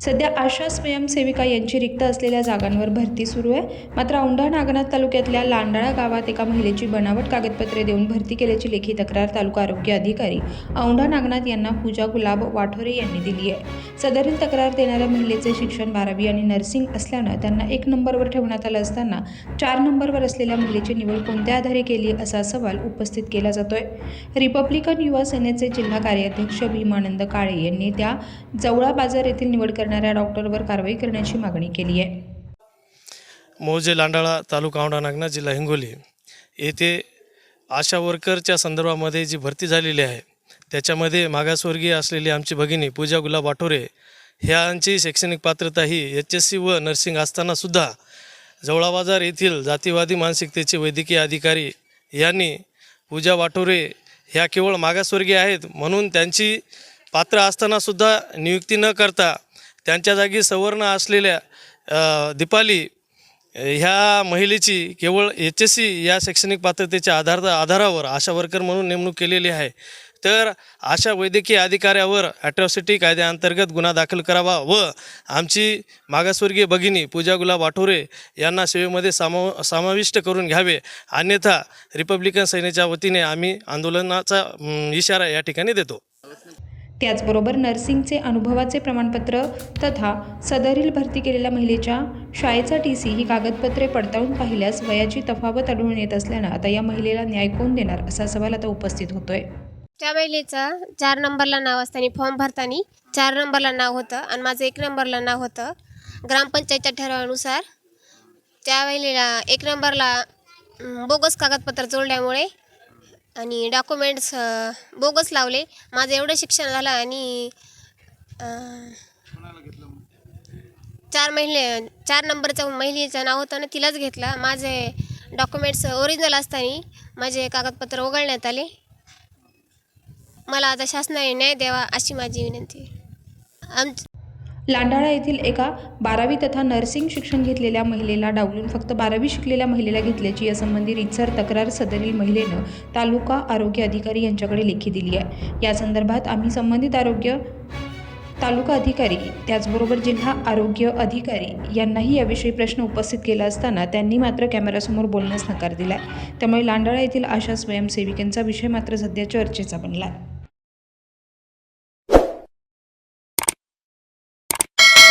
सध्या आशा स्वयंसेविका यांची रिक्त असलेल्या जागांवर भरती सुरू आहे. मात्र औंढा नागनाथ तालुक्यातल्या लांडाळा गावात एका महिलेची बनावट कागदपत्रे देऊन भरती केल्याची लेखी तक्रार तालुका आरोग्य अधिकारी औंढा नागनाथ यांना पूजा गुलाब वाठोरे यांनी दिली आहे. सदरील तक्रार देणाऱ्या महिलेचे शिक्षण 12वी आणि नर्सिंग असल्यानं त्यांना 1 नंबरवर ठेवण्यात आलं असताना 4 नंबरवर असलेल्या महिलेची निवड कोणत्या आधारे केली असा सवाल उपस्थित केला जातोय. रिपब्लिकन युवा सेनेचे जिल्हा कार्याध्यक्ष भीमानंद काळे यांनी त्या जवळा बाजार येथील निवड करणाऱ्या डॉक्टरवर कारवाई करण्याची मागणी केली आहे. मौजे लांडाळा तालुका औंढा नागनाथ जिल्हा हिंगोली येथे आशा वर्करच्या संदर्भामध्ये जी भरती झालेली आहे त्याच्यामध्ये मागासवर्गीय असलेली आमची भगिनी पूजा गुलाब वाठोरे ह्यांची शैक्षणिक पात्रता ही HSC व नर्सिंग असतानासुद्धा जवळा बाजार येथील जातीवादी मानसिकतेचे वैद्यकीय अधिकारी यांनी पूजा वाठोरे ह्या केवळ मागासवर्गीय आहेत म्हणून त्यांची पात्र असतानासुद्धा नियुक्ती न करता त्यांच्या जागी सवर्ण असलेल्या दीपाली ह्या महिलेची केवळ HSC या शैक्षणिक पात्रतेच्या आधारावर आशा वर्कर म्हणून नेमणूक केलेली आहे. तर अशा वैद्यकीय अधिकाऱ्यावर ॲट्रॉसिटी कायद्याअंतर्गत गुन्हा दाखल करावा व आमची मागासवर्गीय भगिनी पूजा गुलाब वाठोरे यांना सेवेमध्ये समाविष्ट करून घ्यावे, अन्यथा रिपब्लिकन सेनेच्या वतीने आम्ही आंदोलनाचा इशारा या ठिकाणी देतो. त्याचबरोबर नर्सिंगचे अनुभवाचे प्रमाणपत्र तथा सदरील भरती केलेल्या महिलेच्या शाळेचा TC ही कागदपत्रे पडताळून पाहिल्यास वयाची तफावत आढळून येत असल्यानं आता या महिलेला न्याय कोण देणार असा सवाल आता उपस्थित होतोय. त्या महिलेचं 4 नंबरला नाव असताना फॉर्म भरताना 4 नंबरला नाव होतं आणि माझं 1 नंबरला नाव होतं. ग्रामपंचायतच्या ठरावानुसार त्या महिलेला 1 नंबरला बोगस कागदपत्र जोडल्यामुळे आणि डॉक्युमेंट्स बोगस लावले. माझं एवढं शिक्षण झालं आणि 4 नंबरचं महिलेचं नाव होतं ना तिलाच घेतलं. माझे डॉक्युमेंट्स ओरिजिनल असताना माझे कागदपत्र वगळण्यात आले. मला आता शासनाने न्याय द्यावा अशी माझी विनंती. लांडाळा येथील एका 12वी तथा नर्सिंग शिक्षण घेतलेल्या महिलेला डावलून फक्त 12वी शिकलेल्या महिलेला घेतल्याची यासंबंधी रीतसर तक्रार सदरील महिलेनं तालुका आरोग्य अधिकारी यांच्याकडे लेखी दिली आहे. या संदर्भात आम्ही संबंधित आरोग्य तालुका अधिकारी त्याचबरोबर जिल्हा आरोग्य अधिकारी यांनाही याविषयी प्रश्न उपस्थित केला असताना त्यांनी मात्र कॅमेऱ्यासमोर बोलण्यास नकार दिला. त्यामुळे लांडाळा येथील आशा स्वयंसेविकांचा विषय मात्र सध्या चर्चेचा बनला.